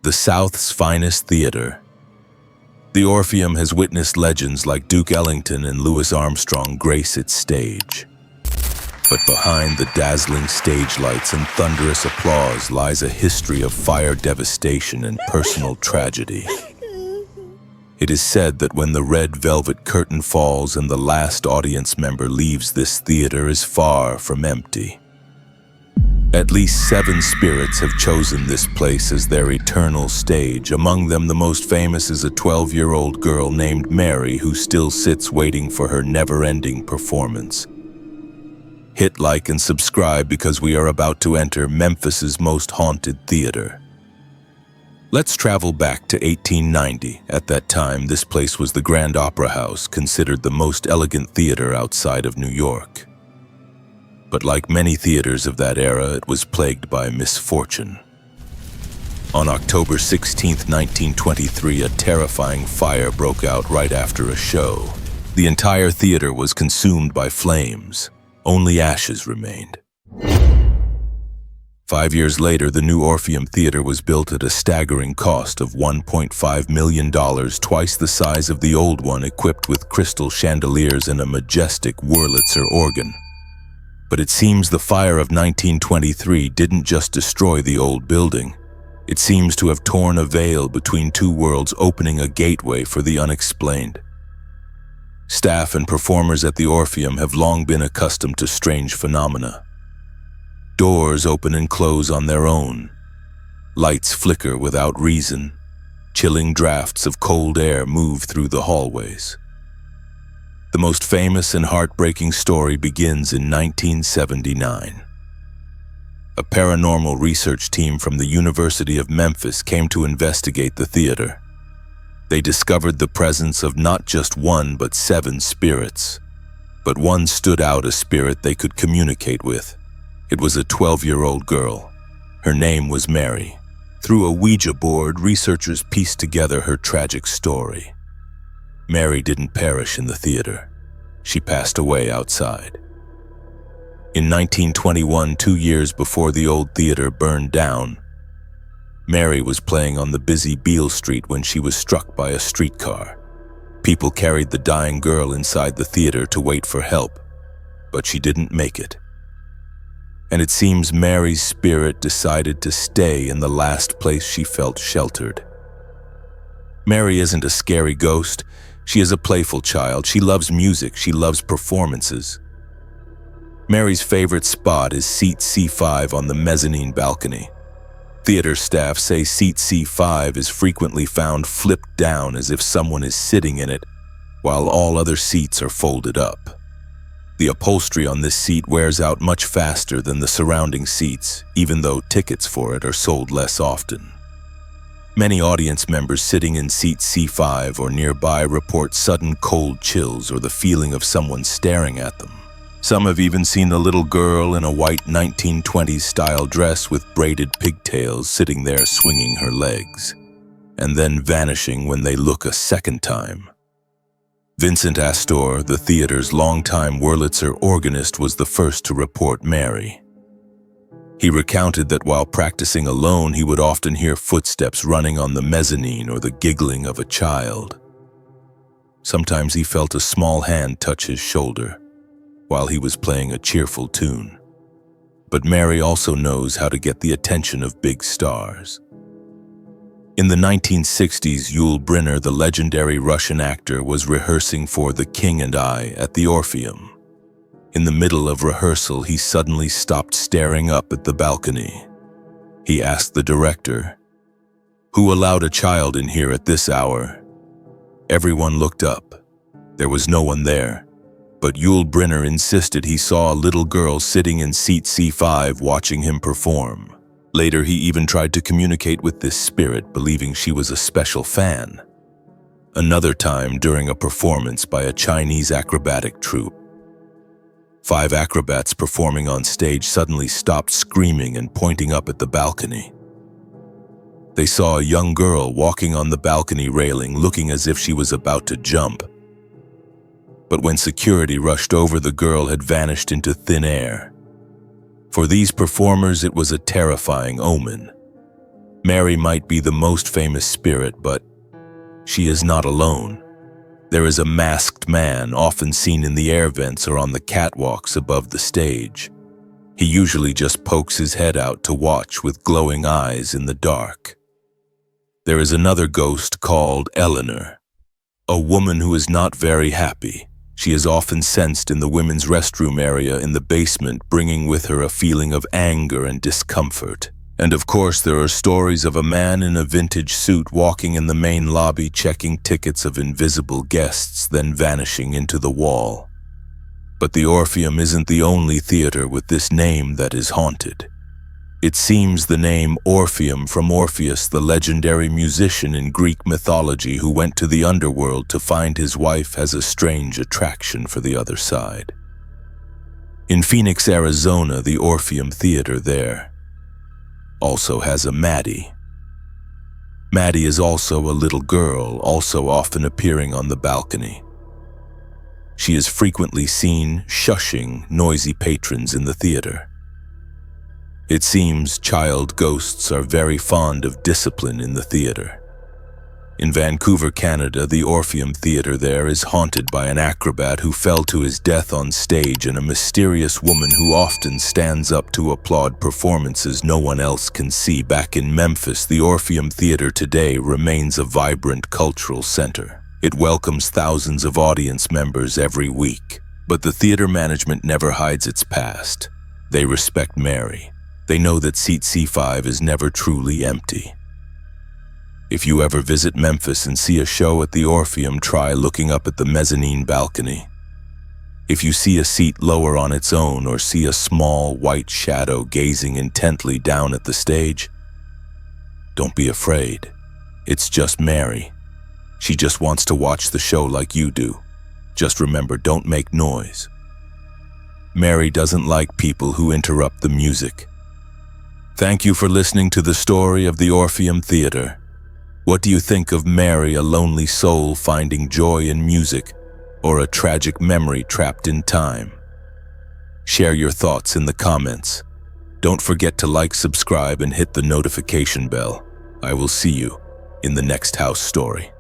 the South's finest theater. The Orpheum has witnessed legends like Duke Ellington and Louis Armstrong grace its stage. But behind the dazzling stage lights and thunderous applause lies a history of fire devastation and personal tragedy. It is said that when the red velvet curtain falls and the last audience member leaves, this theater is far from empty. At least 7 spirits have chosen this place as their eternal stage. Among them, the most famous is a 12-year-old girl named Mary who still sits waiting for her never-ending performance. Hit like and subscribe because we are about to enter Memphis's most haunted theater. Let's travel back to 1890. At that time, this place was the Grand Opera House, considered the most elegant theater outside of New York. But like many theaters of that era, it was plagued by misfortune. On October 16, 1923, a terrifying fire broke out right after a show. The entire theater was consumed by flames. Only ashes remained. 5 years later, the new Orpheum Theatre was built at a staggering cost of $1.5 million, twice the size of the old one, equipped with crystal chandeliers and a majestic Wurlitzer organ. But it seems the fire of 1923 didn't just destroy the old building. It seems to have torn a veil between two worlds, opening a gateway for the unexplained. Staff and performers at the Orpheum have long been accustomed to strange phenomena. Doors open and close on their own. Lights flicker without reason. Chilling drafts of cold air move through the hallways. The most famous and heartbreaking story begins in 1979. A paranormal research team from the University of Memphis came to investigate the theater. They discovered the presence of not just 1 but 7 spirits. But one stood out, a spirit they could communicate with. It was a 12-year-old girl. Her name was Mary. Through a Ouija board, researchers pieced together her tragic story. Mary didn't perish in the theater. She passed away outside. In 1921, 2 years before the old theater burned down, Mary was playing on the busy Beale Street when she was struck by a streetcar. People carried the dying girl inside the theater to wait for help, but she didn't make it. And it seems Mary's spirit decided to stay in the last place she felt sheltered. Mary isn't a scary ghost. She is a playful child. She loves music. She loves performances. Mary's favorite spot is seat C5 on the mezzanine balcony. Theater staff say seat C5 is frequently found flipped down as if someone is sitting in it, while all other seats are folded up. The upholstery on this seat wears out much faster than the surrounding seats, even though tickets for it are sold less often. Many audience members sitting in seat C5 or nearby report sudden cold chills or the feeling of someone staring at them. Some have even seen a little girl in a white 1920s-style dress with braided pigtails sitting there swinging her legs, and then vanishing when they look a second time. Vincent Astor, the theater's longtime Wurlitzer organist, was the first to report Mary. He recounted that while practicing alone, he would often hear footsteps running on the mezzanine or the giggling of a child. Sometimes he felt a small hand touch his shoulder while he was playing a cheerful tune. But Mary also knows how to get the attention of big stars. In the 1960s, Yul Brynner, the legendary Russian actor, was rehearsing for The King and I at the Orpheum. In the middle of rehearsal, he suddenly stopped staring up at the balcony. He asked the director, "Who allowed a child in here at this hour?" Everyone looked up. There was no one there, but Yul Brynner insisted he saw a little girl sitting in seat C5 watching him perform. Later, he even tried to communicate with this spirit, believing she was a special fan. Another time, during a performance by a Chinese acrobatic troupe, 5 acrobats performing on stage suddenly stopped screaming and pointing up at the balcony. They saw a young girl walking on the balcony railing, looking as if she was about to jump. But when security rushed over, the girl had vanished into thin air. For these performers, it was a terrifying omen. Mary might be the most famous spirit, but she is not alone. There is a masked man often seen in the air vents or on the catwalks above the stage. He usually just pokes his head out to watch with glowing eyes in the dark. There is another ghost called Eleanor, a woman who is not very happy. She is often sensed in the women's restroom area in the basement, bringing with her a feeling of anger and discomfort. And of course, there are stories of a man in a vintage suit walking in the main lobby checking tickets of invisible guests, then vanishing into the wall. But the Orpheum isn't the only theater with this name that is haunted. It seems the name Orpheum from Orpheus, the legendary musician in Greek mythology who went to the underworld to find his wife, has a strange attraction for the other side. In Phoenix, Arizona, the Orpheum Theatre there also has a Maddie. Maddie is also a little girl, also often appearing on the balcony. She is frequently seen shushing noisy patrons in the theater. It seems child ghosts are very fond of discipline in the theater. In Vancouver, Canada, the Orpheum Theatre there is haunted by an acrobat who fell to his death on stage and a mysterious woman who often stands up to applaud performances no one else can see. Back in Memphis, the Orpheum Theatre today remains a vibrant cultural center. It welcomes thousands of audience members every week. But the theater management never hides its past. They respect Mary. They know that seat C5 is never truly empty. If you ever visit Memphis and see a show at the Orpheum, try looking up at the mezzanine balcony. If you see a seat lower on its own or see a small white shadow gazing intently down at the stage, don't be afraid. It's just Mary. She just wants to watch the show like you do. Just remember, don't make noise. Mary doesn't like people who interrupt the music. Thank you for listening to the story of the Orpheum Theatre. What do you think of Mary, a lonely soul finding joy in music, or a tragic memory trapped in time? Share your thoughts in the comments. Don't forget to like, subscribe, and hit the notification bell. I will see you in the next house story.